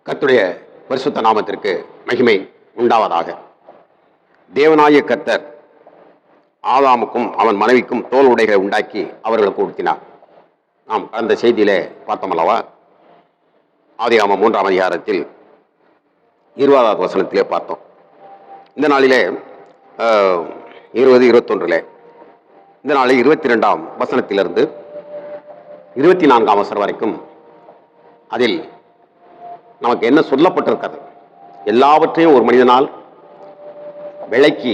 கர்த்தருடைய பரிசுத்த நாமத்திற்கு மகிமை உண்டாவதாக. தேவனாகிய கர்த்தர் ஆதாமுக்கும் அவன் மனைவிக்கும் தோல் உடைகளை உண்டாக்கி அவர்களுக்கு உடுத்தினார். நாம் கடந்த செய்தியிலே பார்த்தோம் அல்லவா? ஆதியாகமம் 3ஆம் அதிகாரத்தில் 20வது வசனத்திலே பார்த்தோம். இந்த நாளிலே 20-21 இந்த நாளில் 22ஆம் வசனத்திலிருந்து 24ஆம் வசனம் வரைக்கும் அதில் நமக்கு என்ன சொல்லப்பட்டிருக்கிறது? எல்லாவற்றையும் ஒரு மனிதனால் விளக்கி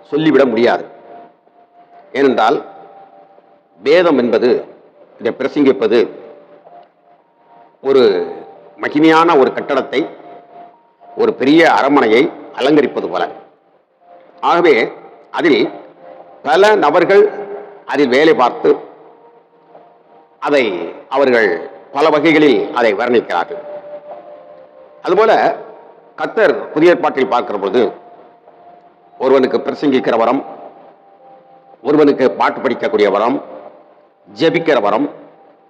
சொல்லிவிட முடியாது. ஏனென்றால் வேதம் என்பது, இதை பிரசங்கிப்பது ஒரு மகிமையான ஒரு கட்டடத்தை, ஒரு பெரிய அரண்மனையை அலங்கரிப்பது போல. ஆகவே அதில் பல நபர்கள் அதில் வேலை பார்த்து அதை அவர்கள் பல வகைகளில் அதை வர்ணிக்கிறார்கள். அதுபோல கர்த்தர் புதிய ஏற்பாட்டில் பார்க்கிற பொழுது ஒருவனுக்கு பிரசங்கிக்கிற வரம், ஒருவனுக்கு பாட்டு படிக்கக்கூடிய வரம், ஜெபிக்கிற வரம்,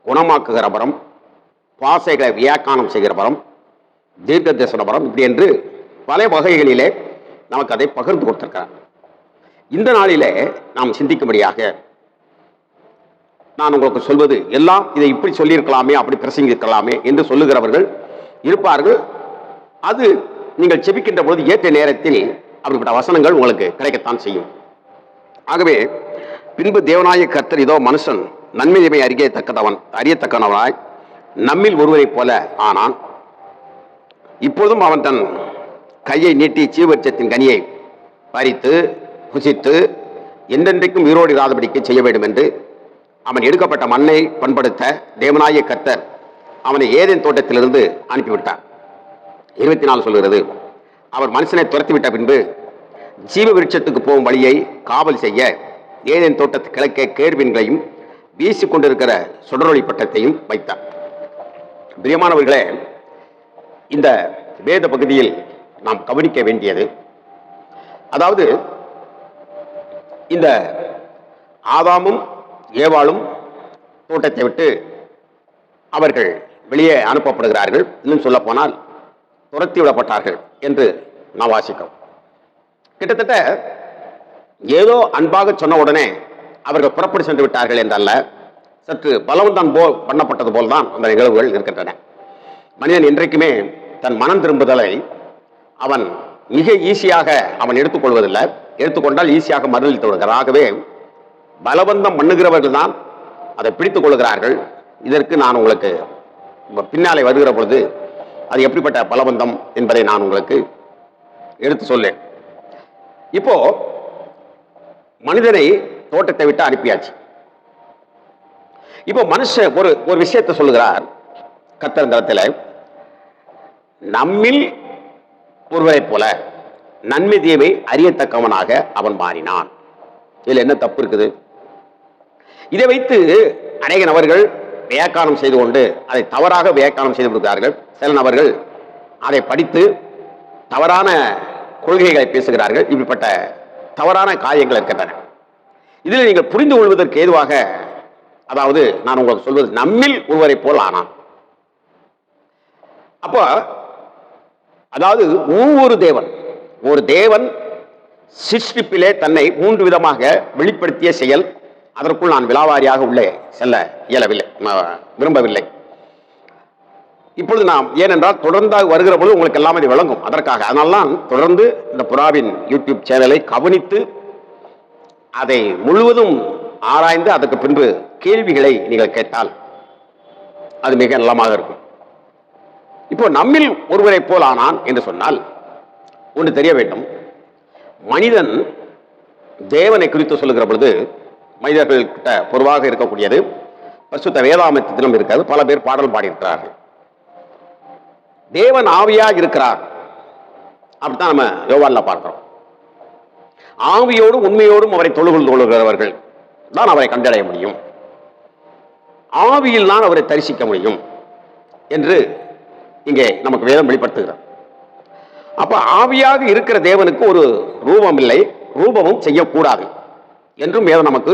குணமாக்குகிற வரம், பாசைகளை வியாக்கியானம் செய்கிற வரம், தீர்க்க தரிசன வரம், இப்படி என்று பல வகைகளிலே நமக்கு அதை பகிர்ந்து கொடுத்திருக்கிறார். இந்த நாளிலே நாம் சிந்திக்கும்படியாக நான் உங்களுக்கு சொல்வது எல்லாம் இதை இப்படி சொல்லியிருக்கலாமே, அப்படி பிரசங்கிக்கலாமே என்று சொல்லுகிறவர்கள் இருப்பார்கள். அது நீங்கள் செபிக்கின்ற பொழுது ஏற்ற நேரத்தில் அப்படிப்பட்ட வசனங்கள் உங்களுக்கு கிடைக்கத்தான் செய்யும். ஆகவே பின்பு தேவனாகிய கர்த்தர், இதோ மனுஷன் நன்மை தீமை அறியத்தக்கவனாய் நம்மில் ஒருவரைப் போல ஆனான். இப்பொழுதும் அவன் தன் கையை நீட்டி ஜீவவிருட்சத்தின் கனியை பறித்து புசித்து என்றென்றைக்கும் உயிரோடு இராதபடிக்கு செய்ய வேண்டும் என்று அவன் எடுக்கப்பட்ட மண்ணை பண்படுத்த தேவனாகிய கர்த்தர் அவனை ஏதேன் தோட்டத்திலிருந்து அனுப்பிவிட்டார். 24 சொல்கிறது, அவர் மனுஷனை துரத்திவிட்ட பின்பு ஜீவ விருட்சத்துக்கு போகும் வழியை காவல் செய்ய ஏதேன் தோட்டத்து கிழக்கே கேர்வின்களையும் வீசிக்கொண்டிருக்கிற சுடரொளி பட்டத்தையும் வைத்தார். பிரியமானவர்களே, இந்த வேத பகுதியில் நாம் கவனிக்க வேண்டியது, அதாவது இந்த ஆதாமும் ஏவாளும் தோட்டத்தை விட்டு அவர்கள் வெளியே அனுப்பப்படுகிறார்கள். இன்னும் சொல்ல போனால் துரத்தி விடப்பட்டார்கள் என்று நாம் வாசிக்கிறோம். கிட்டத்தட்ட ஏதோ அன்பாக சொன்ன உடனே அவர்கள் புறப்படி சென்று விட்டார்கள் என்றல்ல, சற்று பலவந்தம் பண்ணப்பட்டது போல்தான் அந்த நிகழ்வுகள் இருக்கின்றன. மனிதன் என்றைக்குமே தன் மனம் திரும்புதலை அவன் மிக ஈஸியாக அவன் எடுத்துக்கொள்வதில்லை. எடுத்துக்கொண்டால் ஈஸியாக மறுதளித்து விடுகிறார். ஆகவே பலவந்தம் பண்ணுகிறவர்கள் தான் அதை பிடித்துக் கொள்கிறார்கள். இதற்கு நான் உங்களுக்கு பின்னாலே வருகிற பொழுது அது எப்படிப்பட்ட பலவந்தம் என்பதை நான் உங்களுக்கு எடுத்து சொல்லேன். இப்போ மனிதனை தோட்டத்தை விட்டு அனுப்பியாச்சு. இப்போ மனுஷன் ஒரு விஷயத்தை சொல்லுகிறார் கர்த்தர் தளத்தில், நம்மில் ஒருவரை போல நன்மை தீமை அறியத்தக்கவனாக அவன் மாறினான். இதில் என்ன தப்பு இருக்குது? இதை வைத்து அநேக நபர்கள் வியாக்கியானம் செய்து கொண்டு அதை தவறாக வியாக்கியானம் செய்து கொடுக்கிறார்கள். சில நபர்கள் அதை படித்து தவறான கொள்கைகளை பேசுகிறார்கள். இப்படிப்பட்ட தவறான காரியங்கள் இருக்கின்றன. இதில் நீங்கள் புரிந்து கொள்வதற்கு ஏதுவாக, அதாவது நான் உங்களுக்கு சொல்வது, நம்மில் ஒருவரை போல் ஆனான். அப்போ அதாவது ஒரு தேவன் சிருஷ்டிப்பிலே தன்னை 3 விதமாக வெளிப்படுத்திய செயல். அதற்குள் நான் விலாவாரியாக உள்ளே செல்ல விரும்பவில்லை. இப்பொழுது நாம், ஏனென்றால் தொடர்ந்து வருகிற பொழுது உங்களுக்கு எல்லாம் இது விளங்கும். அதற்காக அதனால்தான் தொடர்ந்து இந்த புறாவின் யூடியூப் சேனலை கவனித்து அதை முழுவதும் ஆராய்ந்து அதற்கு பின்பு கேள்விகளை நீங்கள் கேட்டால் அது மிக நலமாக இருக்கும். இப்போ நம்மில் ஒருவரை போல் ஆனான் என்று சொன்னால் ஒன்று தெரிய வேண்டும். மனிதன் தேவனை குறித்து சொல்லுகிற பொழுது மனிதர்கள்கிட்ட பொதுவாக இருக்கக்கூடியது பரிசுத்த வேதாகமத்திலும் இருக்கிறது. பல பேர் பாடல் பாடியிருக்கிறார்கள். தேவன் ஆவியாக இருக்கிறார், அப்படித்தான் நம்ம யோவான்ல பார்க்கிறோம். ஆவியோடும் உண்மையோடும் அவரை தொழுது கொள்கிறவர்கள் தான் அவரை கண்டடைய முடியும், ஆவியில் தான் அவரை தரிசிக்க முடியும் என்று இங்கே நமக்கு வேதம் வெளிப்படுத்துகிறார். அப்ப ஆவியாக இருக்கிற தேவனுக்கு ஒரு ரூபம் இல்லை, ரூபமும் செய்யக்கூடாது என்றும் வேதம் நமக்கு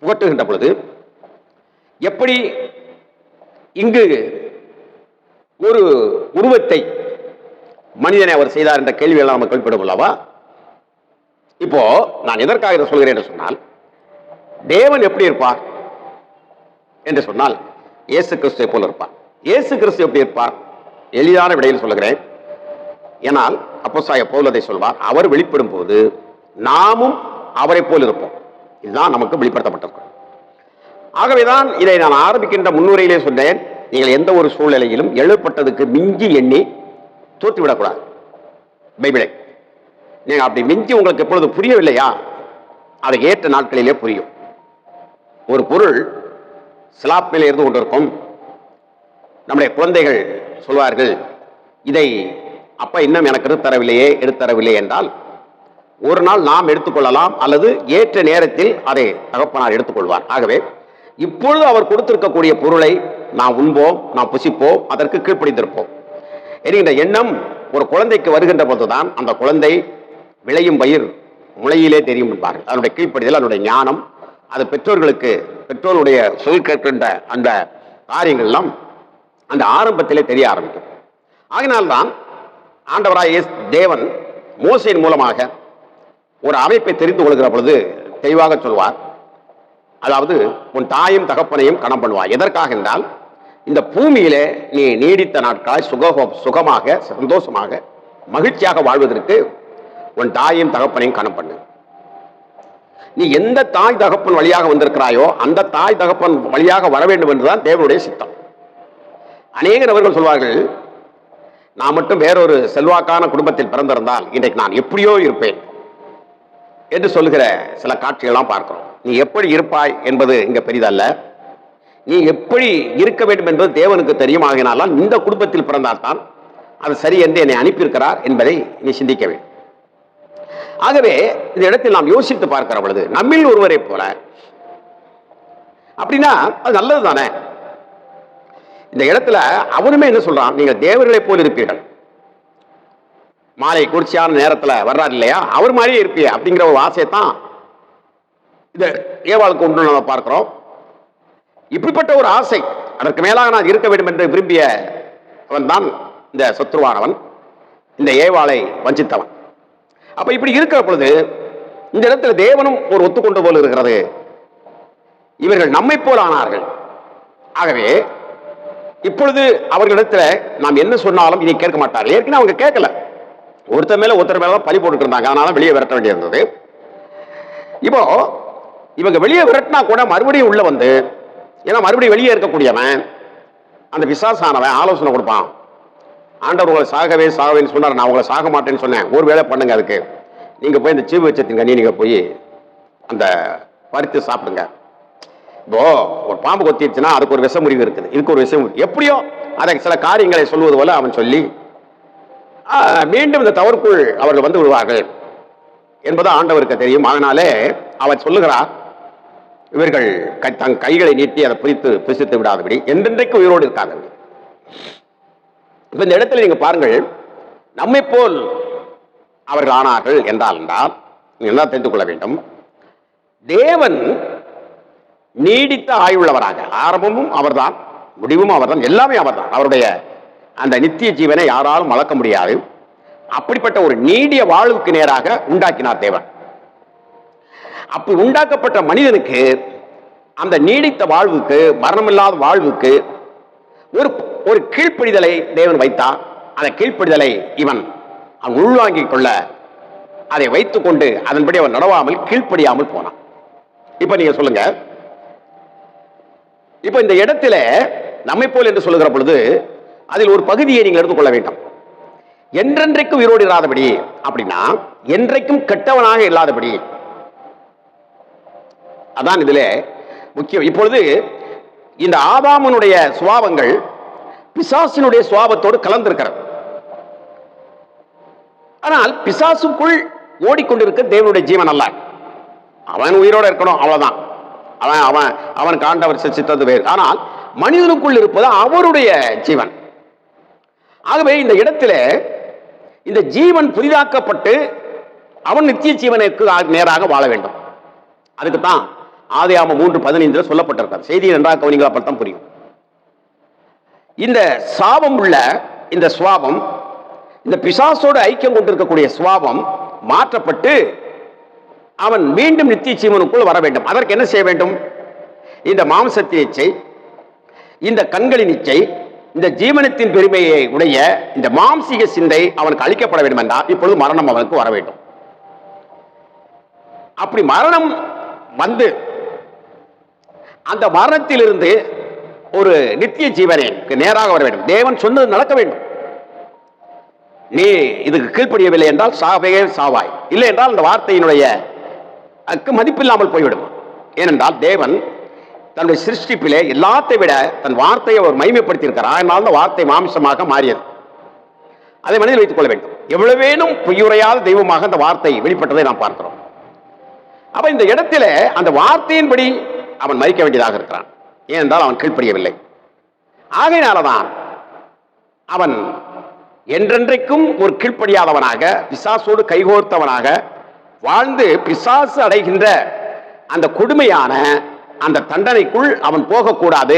புகட்டுகின்ற பொழுது, எப்படி இங்கு ஒரு உருவத்தை மனிதனை அவர் செய்தார் என்ற கேள்வியெல்லாம் நம்ம குறிப்பிடும் அல்லவா? இப்போ நான் எதற்காக இதை சொல்கிறேன் என்று சொன்னால், தேவன் எப்படி இருப்பார் என்று சொன்னால் இயேசு கிறிஸ்துவை போல இருப்பார். இயேசு கிறிஸ்து எப்படி இருப்பார்? எளிதான விடையில் சொல்லுகிறேன். ஏனால் அப்போஸ்தலனாகிய பவுல் அதை சொல்வார், அவர் வெளிப்படும் போது நாமும் அவரை போல் இருப்போம். இதுதான் நமக்கு வெளிப்படுத்தப்பட்டிருக்கும். ஆகவேதான் இதை நான் ஆரம்பிக்கின்ற முன்னுரையிலே சொன்னேன், நீங்கள் எந்த ஒரு சூழ்நிலையிலும் எழுப்பட்டதுக்கு மிஞ்சி எண்ணி தோற்றுவிடக்கூடாது. பைபிளை நீங்க அப்படி மிஞ்சி உங்களுக்கு எப்பொழுது புரியவில்லையா, அதை ஏற்ற நாட்களிலே புரியும். ஒரு பொருள் ஸ்லாப் மேலே இருந்து கொண்டிருக்கும். நம்முடைய குழந்தைகள் சொல்வார்கள், இதை அப்பா இன்னும் எனக்கு எடுத்தரவில்லையே என்றால், ஒரு நாள் நாம் எடுத்துக்கொள்ளலாம், அல்லது ஏற்ற நேரத்தில் அதை தகப்பனார் எடுத்துக்கொள்வார். ஆகவே இப்பொழுது அவர் கொடுத்திருக்கக்கூடிய பொருளை நாம் உண்போம், நாம் புசிப்போம், அதற்கு கீழ்ப்படிந்திருப்போம் என்கின்ற எண்ணம் ஒரு குழந்தைக்கு வருகின்ற போதுதான் அந்த குழந்தை விளையும் பயிர் முளையிலே தெரியும் என்பார்கள். அதனுடைய கீழ்ப்படிதல், அதனுடைய ஞானம், அது பெற்றோருடைய சொல் கேட்கின்ற அந்த காரியங்கள்லாம் அந்த ஆரம்பத்திலே தெரிய ஆரம்பிக்கும். ஆகினால்தான் ஆண்டவராகிய தேவன் மோசையின் மூலமாக ஒரு அமைப்பை தெரிந்து கொள்கிற பொழுது தெளிவாக சொல்வார். அதாவது, உன் தாயும் தகப்பனையும் கணம் பண்ணுவார். எதற்காக என்றால், இந்த பூமியிலே நீ நீடித்த நாட்களாய் சுகமாக, சந்தோஷமாக, மகிழ்ச்சியாக வாழ்வதற்கு உன் தாயும் தகப்பனையும் கணம் பண்ணு. நீ எந்த தாய் தகப்பன் வழியாக வந்திருக்கிறாயோ அந்த தாய் தகப்பன் வழியாக வர வேண்டும் என்றுதான் தேவனுடைய சித்தம். அநேக நபர்கள் சொல்வார்கள், நான் மட்டும் வேறொரு செல்வாக்கான குடும்பத்தில் பிறந்திருந்தால் இன்றைக்கு நான் எப்படியோ இருப்பேன் என்று சொல்லுகிற சில காட்சிகள்லாம் பார்க்கிறோம். நீ எப்படி இருப்பாய் என்பது இங்க பெரிதல்ல, நீ எப்படி இருக்க வேண்டும் என்பது தேவனுக்கு தெரியும். ஆகினால்தான் இந்த குடும்பத்தில் பிறந்தால்தான் அது சரி என்று என்னை அனுப்பியிருக்கிறார் என்பதை நீ சிந்திக்க வேண்டும். ஆகவே இந்த இடத்தில் நாம் யோசித்து பார்க்கிற பொழுது, நம்மில் ஒருவரை போல அப்படின்னா அது நல்லது தானே. இந்த இடத்துல அவனுமே என்ன சொல்றான், நீங்கள் தேவர்களை போல் இருப்பீர்கள். மாலை குளிர்ச்சியான நேரத்தில் வர்றாரு இல்லையா, அவர் மாதிரியே இருப்பிய அப்படிங்கிற ஒரு ஆசையத்தான் இந்த ஏவாளுக்கு உண்டு நம்ம பார்க்கிறோம். இப்படிப்பட்ட ஒரு ஆசை, அதற்கு மேலாக நான் இருக்க வேண்டும் என்று விரும்பிய அவன் தான் இந்த சத்ருவானவன், இந்த ஏவாளை வஞ்சித்தவன். அப்ப இப்படி இருக்கிற பொழுது இந்த இடத்துல தேவனும் ஒரு ஒத்துக்கொண்டு போல் இருக்கிறது. இவர்கள் நம்மை போல் ஆனார்கள். ஆகவே இப்பொழுது அவர்களிடத்துல நாம் என்ன சொன்னாலும் இதை கேட்க மாட்டார்கள். ஏற்கனவே அவங்க கேட்கல, ஒருத்தர் மேல பழி போட்டுட்டு இருந்தாங்க, அதனால வெளியே விரட்ட வேண்டியிருந்தது. இப்போ இவங்க வெளியே விரட்டினா கூட மறுபடியும் உள்ள வந்து, ஏன்னா மறுபடியும் வெளியே இருக்கக்கூடியவன் அந்த பிசாசானவன் ஆலோசனை கொடுப்பான். ஆண்டவர் உங்களை சாகவேன்னு சொன்னார், நான் உங்களை சாக மாட்டேன்னு சொன்னேன், ஒரு வேலை பண்ணுங்க, அதுக்கு நீங்க போய் இந்த சீவு வச்சத்தின் கண்ணி நீங்க போய் அந்த பறித்து சாப்பிடுங்க. இப்போ ஒரு பாம்பு கொத்திடுச்சுன்னா அதுக்கு ஒரு விஷ முறிவு இருக்குது, இதுக்கு ஒரு விஷம், எப்படியோ அதை சில காரியங்களை சொல்வது போல அவன் சொல்லி மீண்டும் இந்த தவறுக்குள் அவர்கள் வந்து விடுவார்கள் என்பது ஆண்டவருக்கு தெரியும். அதனாலே அவர் சொல்லுகிறார், இவர்கள் தன் கைகளை நீட்டி அதை பிரித்து விடாதபடி என்றென்றைக்கு உயிரோடு இருக்காங்க. இப்ப இந்த இடத்துல நீங்க பாருங்கள், நம்மை போல் அவர்கள் ஆனார்கள் என்றால் என்ன தெரிந்து கொள்ள வேண்டும், தேவன் நீடித்த ஆயுள்ளவராக, ஆரம்பமும் அவர்தான், முடிவும் அவர்தான், எல்லாமே அவர்தான். அவருடைய அந்த நித்திய ஜீவனை யாராலும் வளர்க்க முடியாது. அப்படிப்பட்ட ஒரு நீடிய வாழ்வுக்கு நேராக உண்டாக்கினார் தேவன். அப்படி உண்டாக்கப்பட்ட மனிதனுக்கு அந்த நீடித்த வாழ்வுக்கு, மரணமில்லாத வாழ்வுக்கு ஒரு கீழ்ப்படிதலை தேவன் வைத்தார். அந்த கீழ்ப்படிதலை அவன் உள்வாங்கிக் கொள்ள அதை வைத்துக் கொண்டு அதன்படி அவன் நடவாமல் கீழ்ப்படியாமல் போனான். இப்ப நீங்க சொல்லுங்க, இப்ப இந்த இடத்துல நம்மை போல் என்று சொல்லுகிற பொழுது அதில் ஒரு பகுதியை நீங்கள் எடுத்துக்கொள்ள வேண்டும். என்றென்றைக்கும் உயிரோடு இராதபடி அப்படின்னா என்றைக்கும் கெட்டவனாக இல்லாதபடி, அதான் இதுல முக்கியம். இப்பொழுது இந்த ஆதாமனுடைய சுபாவங்கள் பிசாசினுடைய சுபாவத்தோடு கலந்திருக்கிறது. ஆனால் பிசாசுக்குள் ஓடிக்கொண்டிருக்க தேவனுடைய ஜீவன் அல்ல. அவன் உயிரோடு இருக்கணும், அவ்வளவுதான். அவன் ஆண்டவர் சித்தது வேறு. ஆனால் மனிதனுக்குள் இருப்பது அவருடைய ஜீவன். ஆகவே இந்த இடத்துல இந்த ஜீவன் புதிதாக்கப்பட்டு அவன் நித்திய ஜீவனுக்கு நேராக வாழ வேண்டும். அதுக்குத்தான் ஆதியாகமம் 3:15 சொல்லப்பட்டிருக்கிறது. செய்தியை நன்றாக கவனிங்க, அப்பதான் புரியும். இந்த சாபம் உள்ள இந்த சுவாபம், இந்த பிசாசோடு ஐக்கியம் கொண்டிருக்கக்கூடிய சுவாபம் மாற்றப்பட்டு அவன் மீண்டும் நித்திய ஜீவனுக்குள் வர வேண்டும். அதற்கு என்ன செய்ய வேண்டும்? இந்த மாம்சத்தின் இச்சை, இந்த கண்களின் இச்சை, இந்த ஜீவனத்தின் பெருமையை உடைய இந்த மாம்சீக சிந்தை அவனுக்கு அளிக்கப்பட வேண்டும் என்றால் இப்பொழுது மரணம் அவனுக்கு வர வேண்டும். அப்படி மரணம் வந்து அந்த மரணத்திலிருந்து ஒரு நித்திய ஜீவனுக்கு நேராக வர வேண்டும். தேவன் சொன்னது நடக்க வேண்டும். நீ இதுக்கு கீழ்ப்படியவில்லை என்றால் சாவையே சாவாய், இல்லை என்றால் அந்த வார்த்தையினுடைய மதிப்பில்லாமல் போய்விடும். ஏனென்றால் தேவன் தன்னுடைய சிருஷ்டிப்பிலே எல்லாத்தை விட தன் வார்த்தையை அவர் மகிமைப்படுத்தியிருக்கிறார். அதனால் அந்த வார்த்தை மாம்சமாக மாறியது. அதை மனதில் வைத்துக் கொள்ள வேண்டும். எவ்வளவேனும் பொய்யுரையாத தெய்வமாக அந்த வார்த்தை வெளிப்பட்டதை நாம் பார்க்கிறோம். அப்ப இந்த இடத்துல அந்த வார்த்தையின்படி அவன் மறிக்க வேண்டியதாக இருக்கிறான். ஏனென்றால் அவன் கீழ்ப்படியவில்லை. ஆகையினாலதான் அவன் என்றென்றைக்கும் ஒரு கீழ்ப்படியாதவனாக, பிசாசோடு கைகோர்த்தவனாக வாழ்ந்து பிசாசு அடைகின்ற அந்த கொடுமையான அந்த தண்டனைக்குள் அவன் போகக்கூடாது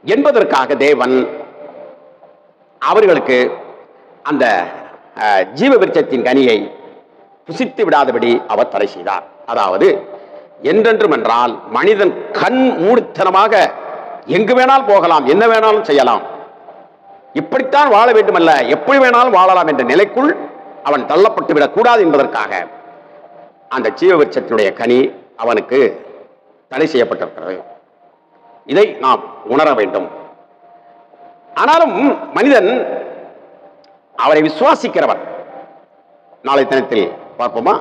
என்பதற்காக தேவன் அவர்களுக்கு அந்த ஜீவ விருட்சத்தின் கனியை புசித்து விடாதபடி அவர் தடை செய்தார். அதாவது என்றென்றும் என்றால் மனிதன் கண் மூடித்தனமாக எங்கு வேணாலும் போகலாம், என்ன வேணாலும் செய்யலாம், இப்படித்தான் வாழ வேண்டுமல்ல, எப்படி வேணாலும் வாழலாம் என்ற நிலைக்குள் அவன் தள்ளப்பட்டு விடக்கூடாது என்பதற்காக அந்த ஜீவ விருட்சத்தினுடைய கனி அவனுக்கு தடை செய்யப்பட்டிருக்கிறது. இதை நாம் உணர வேண்டும். ஆனாலும் மனிதன் அவரை விசுவாசிக்கிறவன். நாளை தினத்தில் பார்ப்போமா?